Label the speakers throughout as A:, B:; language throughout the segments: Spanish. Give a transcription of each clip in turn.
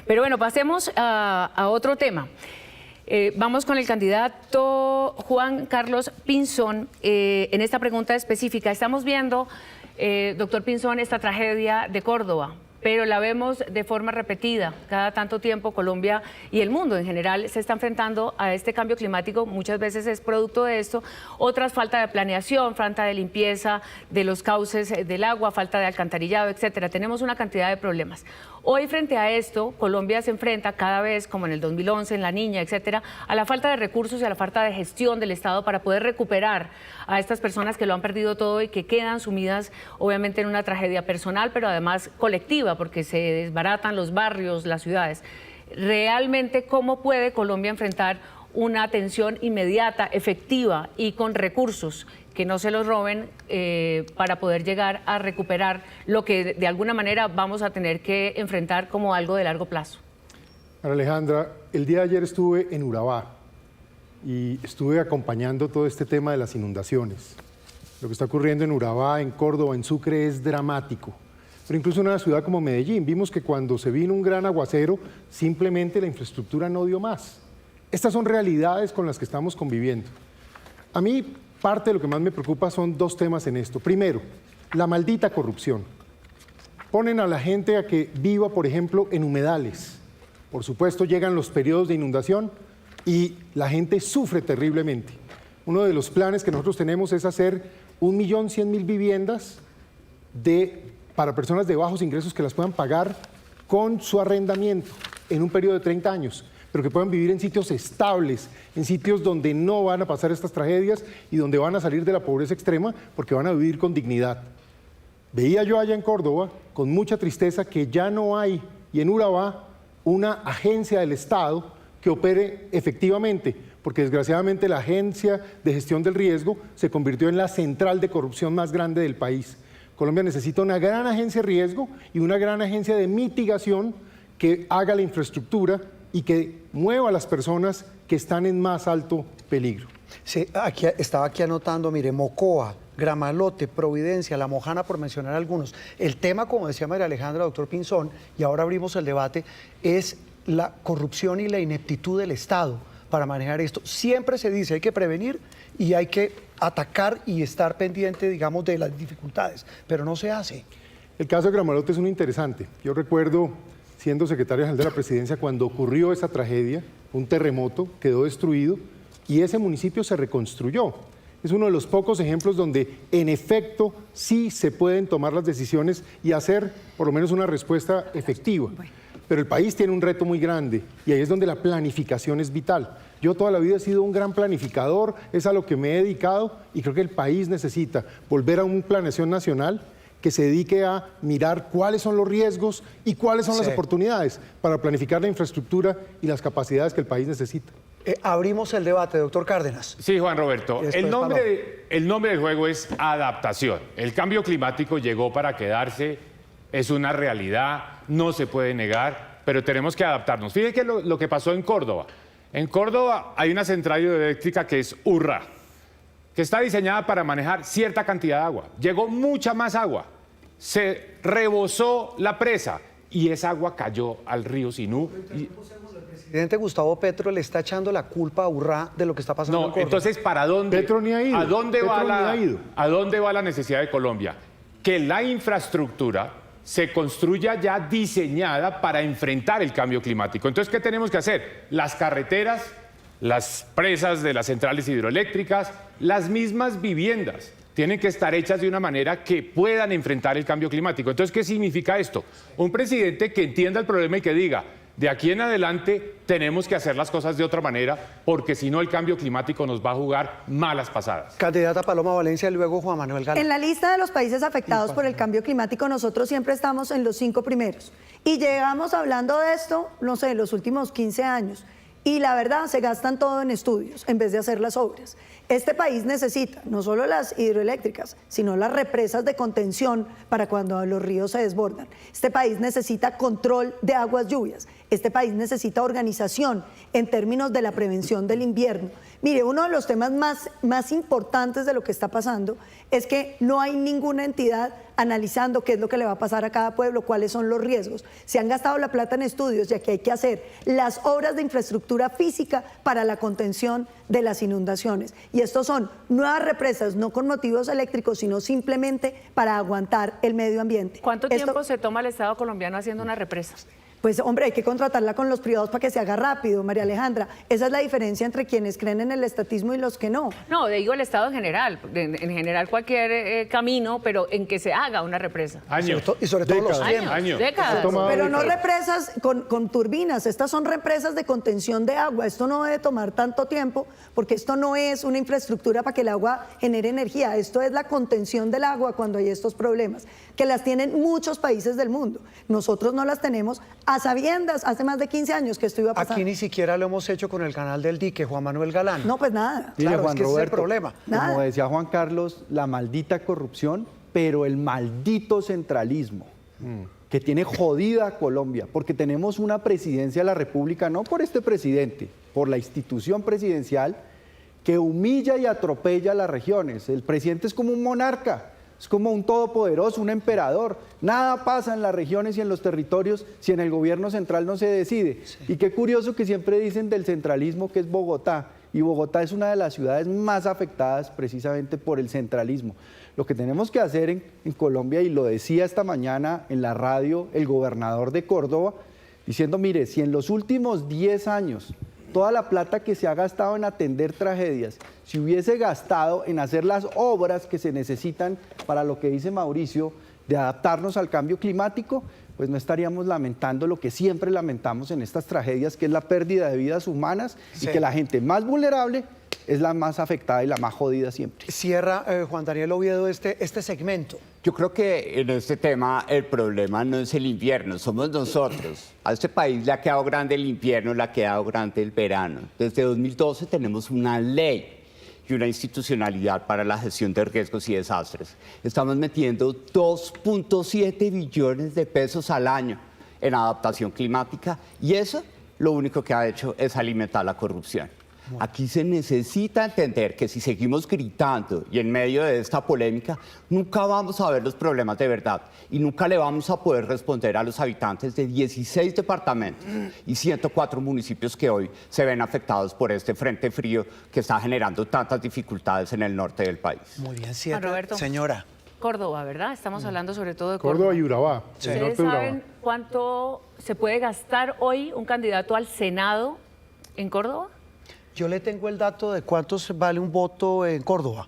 A: Pero bueno, pasemos a otro tema. Vamos con el candidato Juan Carlos Pinzón en esta pregunta específica. Estamos viendo, doctor Pinzón, esta tragedia de Córdoba, pero la vemos de forma repetida. Cada tanto tiempo Colombia y el mundo en general se está enfrentando a este cambio climático. Muchas veces es producto de esto, otras falta de planeación, falta de limpieza de los cauces del agua, falta de alcantarillado, etcétera. Tenemos una cantidad de problemas. Hoy, frente a esto, Colombia se enfrenta cada vez, como en el 2011, en La Niña, etcétera, a la falta de recursos y a la falta de gestión del Estado para poder recuperar a estas personas que lo han perdido todo y que quedan sumidas, obviamente, en una tragedia personal, pero además colectiva, porque se desbaratan los barrios, las ciudades. Realmente, ¿cómo puede Colombia enfrentar una atención inmediata, efectiva y con recursos que no se los roben para poder llegar a recuperar lo que de alguna manera vamos a tener que enfrentar como algo de largo plazo?
B: Alejandra, el día de ayer estuve en Urabá y estuve acompañando todo este tema de las inundaciones. Lo que está ocurriendo en Urabá, en Córdoba, en Sucre es dramático. Pero incluso en una ciudad como Medellín, vimos que cuando se vino un gran aguacero, simplemente la infraestructura no dio más. Estas son realidades con las que estamos conviviendo. A mí, parte de lo que más me preocupa son dos temas en esto. Primero, la maldita corrupción. Ponen a la gente a que viva, por ejemplo, en humedales. Por supuesto, llegan los periodos de inundación y la gente sufre terriblemente. Uno de los planes que nosotros tenemos es hacer 1.100.000 viviendas para personas de bajos ingresos que las puedan pagar con su arrendamiento en un periodo de 30 años, pero que puedan vivir en sitios estables, en sitios donde no van a pasar estas tragedias y donde van a salir de la pobreza extrema porque van a vivir con dignidad. Veía yo allá en Córdoba, con mucha tristeza, que ya no hay, y en Urabá, una agencia del Estado que opere efectivamente, porque desgraciadamente la Agencia de Gestión del Riesgo se convirtió en la central de corrupción más grande del país. Colombia necesita una gran agencia de riesgo y una gran agencia de mitigación que haga la infraestructura y que mueva a las personas que están en más alto peligro.
C: Sí, estaba aquí anotando, mire, Mocoa, Gramalote, Providencia, La Mojana, por mencionar algunos. El tema, como decía María Alejandra, doctor Pinzón, y ahora abrimos el debate, es la corrupción y la ineptitud del Estado para manejar esto. Siempre se dice, hay que prevenir y hay que atacar y estar pendiente, digamos, de las dificultades, pero no se hace.
B: El caso de Gramalote es un interesante. Yo recuerdo, siendo secretario general de la presidencia, cuando ocurrió esa tragedia, un terremoto, quedó destruido y ese municipio se reconstruyó. Es uno de los pocos ejemplos donde, en efecto, sí se pueden tomar las decisiones y hacer, por lo menos, una respuesta efectiva. Pero el país tiene un reto muy grande y ahí es donde la planificación es vital. Yo toda la vida he sido un gran planificador, es a lo que me he dedicado y creo que el país necesita volver a una planeación nacional que se dedique a mirar cuáles son los riesgos y cuáles son las oportunidades para planificar la infraestructura y las capacidades que el país necesita.
C: Abrimos el debate, doctor Cárdenas.
D: Sí, Juan Roberto. El nombre del juego es adaptación. El cambio climático llegó para quedarse, es una realidad, no se puede negar, pero tenemos que adaptarnos. Fíjense lo que pasó en Córdoba. En Córdoba hay una central hidroeléctrica que es Urrá, que está diseñada para manejar cierta cantidad de agua. Llegó mucha más agua, se rebosó la presa y esa agua cayó al río Sinú.
C: El presidente Gustavo Petro le está echando la culpa a Urrá de lo que está pasando en Córdoba.
D: Entonces, ¿para dónde?
B: Petro ni ha ido.
D: ¿A dónde va la necesidad de Colombia? Que la infraestructura se construya ya diseñada para enfrentar el cambio climático. Entonces, ¿qué tenemos que hacer? Las carreteras, las presas de las centrales hidroeléctricas, las mismas viviendas tienen que estar hechas de una manera que puedan enfrentar el cambio climático. Entonces, ¿qué significa esto? Un presidente que entienda el problema y que diga, de aquí en adelante tenemos que hacer las cosas de otra manera, porque si no el cambio climático nos va a jugar malas pasadas.
C: Candidata Paloma Valencia y luego Juan Manuel Galán.
E: En la lista de los países afectados por el cambio climático, nosotros siempre estamos en los 5 primeros. Y llegamos hablando de esto, no sé, los últimos 15 años. Y la verdad, se gastan todo en estudios en vez de hacer las obras. Este país necesita no solo las hidroeléctricas, sino las represas de contención para cuando los ríos se desbordan. Este país necesita control de aguas lluvias. Este país necesita organización en términos de la prevención del invierno. Mire, uno de los temas más importantes de lo que está pasando es que no hay ninguna entidad analizando qué es lo que le va a pasar a cada pueblo, cuáles son los riesgos. Se han gastado la plata en estudios, ya que hay que hacer las obras de infraestructura física para la contención de las inundaciones. Y estos son nuevas represas, no con motivos eléctricos, sino simplemente para aguantar el medio ambiente.
A: ¿Cuánto tiempo se toma el Estado colombiano haciendo una represa?
E: Pues hombre, hay que contratarla con los privados para que se haga rápido, María Alejandra. Esa es la diferencia entre quienes creen en el estatismo y los que no.
A: No, digo el Estado en general, en general cualquier camino, pero en que se haga una represa.
D: Años.
C: Y sobre todo los
B: Décadas.
C: tiempos.
D: Años.
A: Décadas.
E: Pero no represas con turbinas, estas son represas de contención de agua. Esto no debe tomar tanto tiempo porque esto no es una infraestructura para que el agua genere energía. Esto es la contención del agua cuando hay estos problemas, que las tienen muchos países del mundo. Nosotros no las tenemos a sabiendas, hace más de 15 años que esto iba a pasar.
C: Aquí ni siquiera lo hemos hecho con el canal del dique, Juan Manuel Galán.
E: No, pues nada.
F: Mire,
C: Claro,
F: Juan
C: es que ese es el
F: Roberto,
C: problema.
E: Nada.
F: como decía Juan Carlos, la maldita corrupción, pero el maldito centralismo, que tiene jodida a Colombia, porque tenemos una presidencia de la República, no por este presidente, por la institución presidencial, que humilla y atropella a las regiones. El presidente es como un monarca, es como un todopoderoso, un emperador. Nada pasa en las regiones y en los territorios si en el gobierno central no se decide. Y qué curioso que siempre dicen del centralismo que es Bogotá. Y Bogotá es una de las ciudades más afectadas precisamente por el centralismo. Lo que tenemos que hacer en Colombia, y lo decía esta mañana en la radio el gobernador de Córdoba, diciendo, mire, si en los últimos 10 años toda la plata que se ha gastado en atender tragedias se hubiese gastado en hacer las obras que se necesitan para lo que dice Mauricio, de adaptarnos al cambio climático, pues no estaríamos lamentando lo que siempre lamentamos en estas tragedias, que es la pérdida de vidas humanas y que la gente más vulnerable es la más afectada y la más jodida siempre.
C: Cierra Juan Daniel Oviedo este segmento.
G: Yo creo que en este tema el problema no es el invierno, somos nosotros. A este país le ha quedado grande el invierno, le ha quedado grande el verano. Desde 2012 tenemos una ley y una institucionalidad para la gestión de riesgos y desastres. Estamos metiendo 2.7 billones de pesos al año en adaptación climática y eso lo único que ha hecho es alimentar la corrupción. Aquí se necesita entender que si seguimos gritando y en medio de esta polémica, nunca vamos a ver los problemas de verdad y nunca le vamos a poder responder a los habitantes de 16 departamentos y 104 municipios que hoy se ven afectados por este frente frío que está generando tantas dificultades en el norte del país.
C: Muy bien, cierra.
A: Juan Roberto.
C: Señora.
A: Córdoba, ¿verdad? Estamos hablando sobre todo de Córdoba.
B: Córdoba y Urabá, el
A: ¿Ustedes
B: norte de Urabá.
A: saben cuánto se puede gastar hoy un candidato al Senado en Córdoba?
C: Yo le tengo el dato de cuánto vale un voto en Córdoba.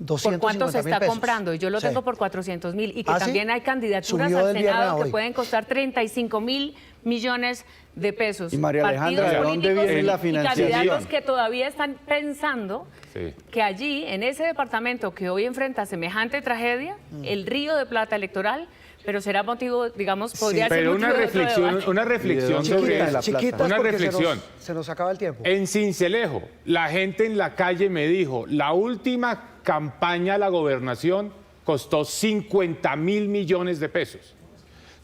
A: ¿Por cuánto se
C: 250.000
A: está
C: pesos.
A: comprando? Yo lo
C: Sí.
A: tengo por 400.000 y que
C: ¿Ah, sí?
A: también hay candidaturas
C: Subió
A: al
C: del viernes a
A: Senado que
C: hoy.
A: pueden costar 35.000 millones de pesos.
F: Y María Alejandra,
A: Partidos
F: ¿de dónde
A: políticos
F: viene la
A: y
F: financiación?
A: candidatos que todavía están pensando
D: Sí.
A: que allí, en ese departamento que hoy enfrenta semejante tragedia, el río de plata electoral, pero será motivo, digamos, podría ser
D: Pero
A: motivo
D: una
A: de otro
D: reflexión,
A: debate.
D: una reflexión sobre
F: Chiquita,
D: eso.
F: la
C: Chiquitas
D: Una
C: porque
D: reflexión.
C: se nos acaba el tiempo.
D: En Sincelejo, la gente en la calle me dijo, la última campaña a la gobernación costó 50.000 millones de pesos.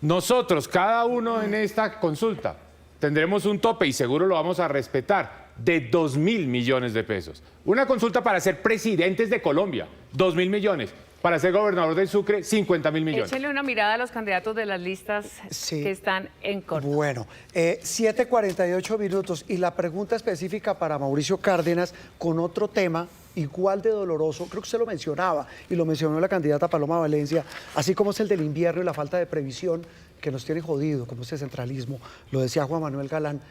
D: Nosotros, cada uno en esta consulta, tendremos un tope y seguro lo vamos a respetar de 2.000 millones de pesos. Una consulta para ser presidentes de Colombia, 2.000 millones. Para ser gobernador del Sucre, 50.000 millones.
A: Échenle una mirada a los candidatos de las listas
C: Sí.
A: que están en Córdoba.
C: Bueno, 7:48 minutos y la pregunta específica para Mauricio Cárdenas con otro tema igual de doloroso, creo que usted lo mencionaba y lo mencionó la candidata Paloma Valencia, así como es el del invierno y la falta de previsión que nos tiene jodido, como este centralismo, lo decía Juan Manuel Galán,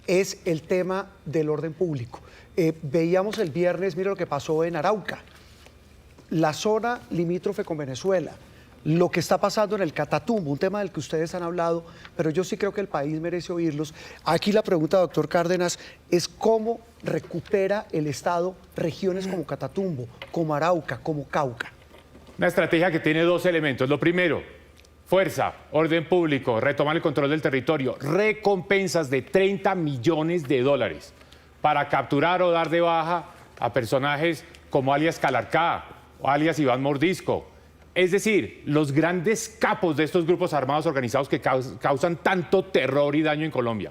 C: es el tema del orden público. Veíamos el viernes, mire lo que pasó en Arauca, la zona limítrofe con Venezuela, lo que está pasando en el Catatumbo, un tema del que ustedes han hablado, pero yo sí creo que el país merece oírlos. Aquí la pregunta, doctor Cárdenas, es cómo recupera el Estado regiones como Catatumbo, como Arauca, como Cauca.
D: Una estrategia que tiene dos elementos. Lo primero, fuerza, orden público, retomar el control del territorio, recompensas de 30 millones de dólares para capturar o dar de baja a personajes como alias Calarcá o alias Iván Mordisco. Es decir, los grandes capos de estos grupos armados organizados que causan tanto terror y daño en Colombia.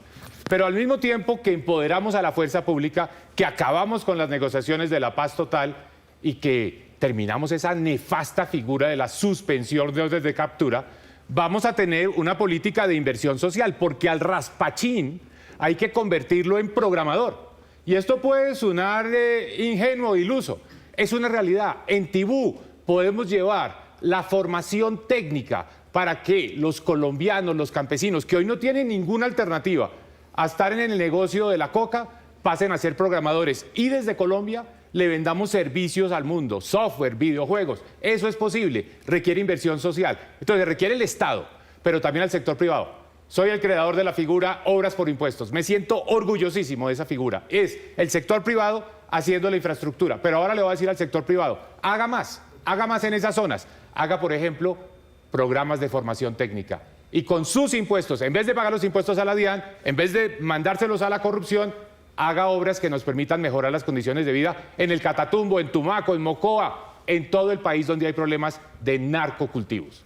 D: pero al mismo tiempo que empoderamos a la fuerza pública, que acabamos con las negociaciones de la paz total y que terminamos esa nefasta figura de la suspensión de órdenes de captura, vamos a tener una política de inversión social, porque al raspachín hay que convertirlo en programador. Y esto puede sonar ingenuo, iluso. Es una realidad. En Tibú podemos llevar la formación técnica para que los colombianos, los campesinos, que hoy no tienen ninguna alternativa a estar en el negocio de la coca, pasen a ser programadores. Y desde Colombia le vendamos servicios al mundo, software, videojuegos. Eso es posible, requiere inversión social. Entonces requiere el Estado, pero también al sector privado. Soy el creador de la figura Obras por Impuestos. Me siento orgullosísimo de esa figura. Es el sector privado haciendo la infraestructura. Pero ahora le voy a decir al sector privado, haga más en esas zonas. Haga, por ejemplo, programas de formación técnica. Y con sus impuestos, en vez de pagar los impuestos a la DIAN, en vez de mandárselos a la corrupción, haga obras que nos permitan mejorar las condiciones de vida en el Catatumbo, en Tumaco, en Mocoa, en todo el país donde hay problemas de narcocultivos.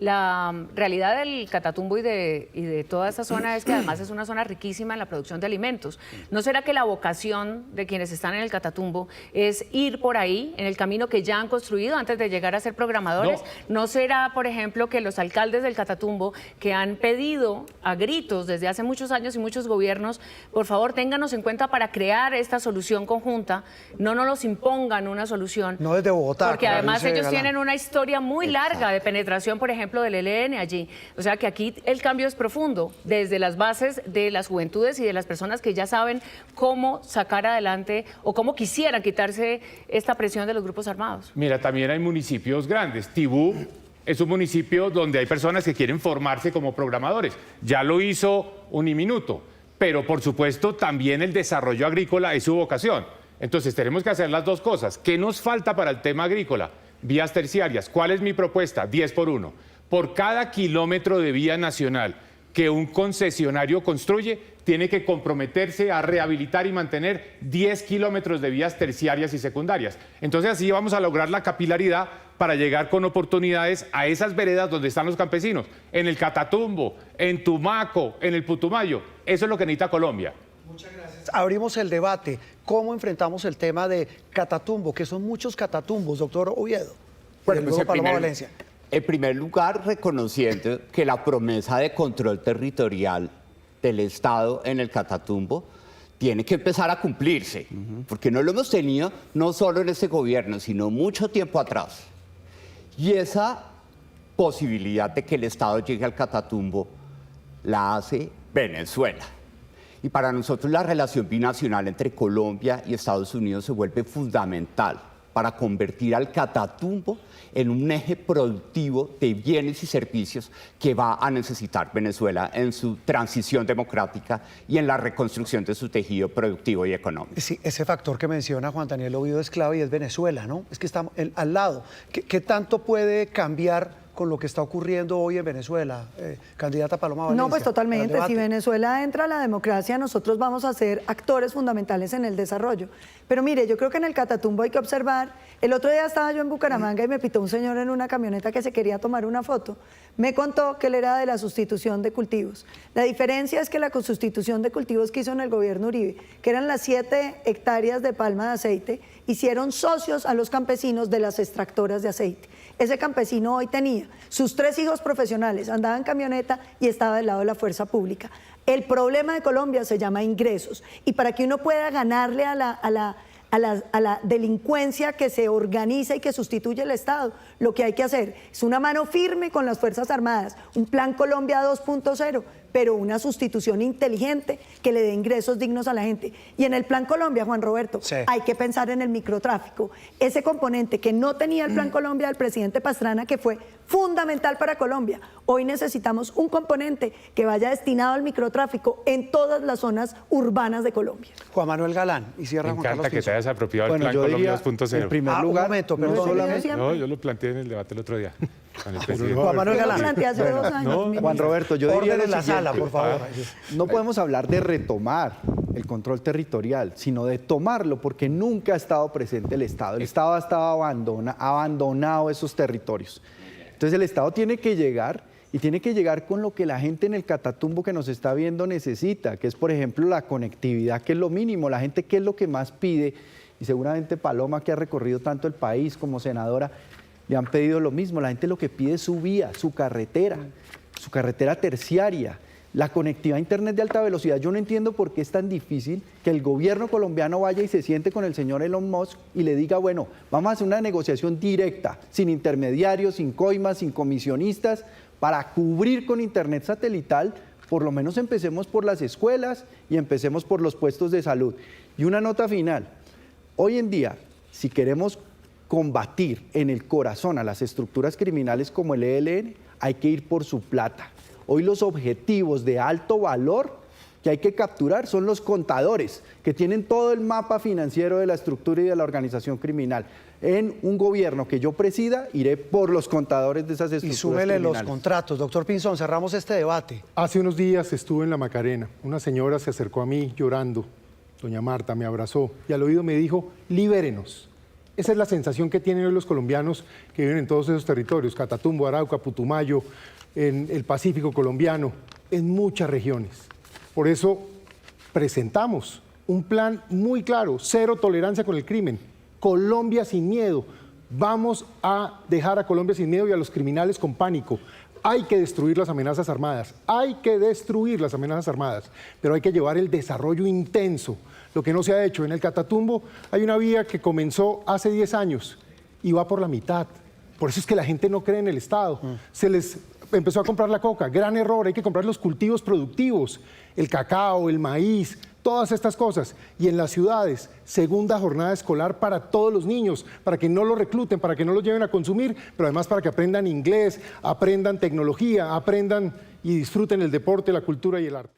A: La realidad del Catatumbo y de toda esa zona es que además es una zona riquísima en la producción de alimentos. ¿No será que la vocación de quienes están en el Catatumbo es ir por ahí, en el camino que ya han construido antes de llegar a ser programadores? ¿No será, por ejemplo, que los alcaldes del Catatumbo, que han pedido a gritos desde hace muchos años y muchos gobiernos, por favor, ténganos en cuenta para crear esta solución conjunta, no nos los impongan una solución?
C: No desde Bogotá.
A: Porque además
C: dice
A: ellos
C: Galán.
A: tienen una historia muy larga de penetración, por ejemplo, del ELN allí. O sea que aquí el cambio es profundo, desde las bases de las juventudes y de las personas que ya saben cómo sacar adelante o cómo quisieran quitarse esta presión de los grupos armados.
D: Mira, también hay municipios grandes. Tibú es un municipio donde hay personas que quieren formarse como programadores. Ya lo hizo Uniminuto, pero por supuesto también el desarrollo agrícola es su vocación. Entonces tenemos que hacer las dos cosas. ¿Qué nos falta para el tema agrícola? Vías terciarias. ¿Cuál es mi propuesta? 10 por 1. Por cada kilómetro de vía nacional que un concesionario construye, tiene que comprometerse a rehabilitar y mantener 10 kilómetros de vías terciarias y secundarias. Entonces así vamos a lograr la capilaridad para llegar con oportunidades a esas veredas donde están los campesinos, en el Catatumbo, en Tumaco, en el Putumayo. Eso es lo que necesita Colombia.
C: Muchas gracias. Abrimos el debate. ¿Cómo enfrentamos el tema de Catatumbo? Que son muchos Catatumbos, doctor Oviedo.
G: Bueno,
C: Y
G: pues
C: luego Paloma Valencia.
G: En primer lugar, reconociendo que la promesa de control territorial del Estado en el Catatumbo tiene que empezar a cumplirse, porque no lo hemos tenido no solo en este gobierno, sino mucho tiempo atrás. Y esa posibilidad de que el Estado llegue al Catatumbo la hace Venezuela. Y para nosotros la relación binacional entre Colombia y Estados Unidos se vuelve fundamental para convertir al Catatumbo en un eje productivo de bienes y servicios que va a necesitar Venezuela en su transición democrática y en la reconstrucción de su tejido productivo y económico.
C: Sí, ese factor que menciona Juan Daniel Oviedo es clave y es Venezuela, ¿no? Es que estamos al lado. ¿Qué tanto puede cambiar con lo que está ocurriendo hoy en Venezuela? Candidata Paloma Valencia.
E: No, pues totalmente.
C: para el
E: Si
C: debate.
E: Venezuela entra a la democracia, nosotros vamos a ser actores fundamentales en el desarrollo. Pero mire, yo creo que en el Catatumbo hay que observar. El otro día estaba yo en Bucaramanga y me pitó un señor en una camioneta que se quería tomar una foto. Me contó que él era de la sustitución de cultivos. La diferencia es que la sustitución de cultivos que hizo en el gobierno Uribe, que eran las 7 hectáreas de palma de aceite, hicieron socios a los campesinos de las extractoras de aceite. Ese campesino hoy tenía sus 3 hijos profesionales, andaba en camioneta y estaba del lado de la fuerza pública. El problema de Colombia se llama ingresos, y para que uno pueda ganarle a la delincuencia que se organiza y que sustituye el Estado, lo que hay que hacer es una mano firme con las Fuerzas Armadas, un plan Colombia 2.0, pero una sustitución inteligente que le dé ingresos dignos a la gente. Y en el plan Colombia, Juan Roberto,
C: sí,
E: hay que pensar en el microtráfico, ese componente que no tenía el plan Colombia del presidente Pastrana, que fue fundamental para Colombia. Hoy necesitamos un componente que vaya destinado al microtráfico en todas las zonas urbanas de Colombia.
C: Juan Manuel Galán y cierra
D: Me
C: Juan
D: encanta
C: Carlos
D: que te
C: Pinzón.
D: hayas apropiado del
F: Bueno,
D: plan
F: yo
D: Colombia
F: diría,
D: 2.0.
F: en primer
C: Un
F: lugar,
C: momento, perdón.
E: No,
C: solamente-
D: No, yo lo planteé en el debate el otro día con el presidente.
C: Juan Manuel
E: Yo lo
C: Galán.
E: planteé hace 2 años.
D: no,
E: mi
F: Juan
E: ministro.
F: Roberto, yo diría
C: Orden
F: lo
C: en la sala,
F: siguiente.
C: por favor.
F: No podemos hablar de retomar el control territorial, sino de tomarlo, porque nunca ha estado presente el Estado. El Estado ha estado abandonado esos territorios. Entonces el Estado tiene que llegar y tiene que llegar con lo que la gente en el Catatumbo que nos está viendo necesita, que es, por ejemplo, la conectividad, que es lo mínimo. La gente, ¿qué es lo que más pide? Y seguramente Paloma, que ha recorrido tanto el país como senadora, le han pedido lo mismo. La gente lo que pide es su vía, su carretera terciaria, la conectividad a Internet de alta velocidad. Yo no entiendo por qué es tan difícil que el gobierno colombiano vaya y se siente con el señor Elon Musk y le diga, bueno, vamos a hacer una negociación directa, sin intermediarios, sin coimas, sin comisionistas, para cubrir con Internet satelital. Por lo menos empecemos por las escuelas y empecemos por los puestos de salud. Y una nota final. Hoy en día, si queremos combatir en el corazón a las estructuras criminales como el ELN, hay que ir por su plata. Hoy los objetivos de alto valor que hay que capturar son los contadores, que tienen todo el mapa financiero de la estructura y de la organización criminal. En un gobierno que yo presida, iré por los contadores de esas estructuras
C: Y súmele
F: criminales.
C: los contratos. Doctor Pinzón, cerramos este debate.
B: Hace unos días estuve en la Macarena. Una señora se acercó a mí llorando. Doña Marta me abrazó y al oído me dijo, libérenos. Esa es la sensación que tienen hoy los colombianos que viven en todos esos territorios, Catatumbo, Arauca, Putumayo, en el Pacífico colombiano, en muchas regiones. Por eso presentamos un plan muy claro, cero tolerancia con el crimen, Colombia sin miedo. Vamos a dejar a Colombia sin miedo y a los criminales con pánico. Hay que destruir las amenazas armadas, pero hay que llevar el desarrollo intenso, lo que no se ha hecho. En el Catatumbo hay una vía que comenzó hace 10 años y va por la mitad. Por eso es que la gente no cree en el Estado. Se les empezó a comprar la coca, gran error, hay que comprar los cultivos productivos, el cacao, el maíz, todas estas cosas. Y en las ciudades, segunda jornada escolar para todos los niños, para que no los recluten, para que no los lleven a consumir, pero además para que aprendan inglés, aprendan tecnología, aprendan y disfruten el deporte, la cultura y el arte.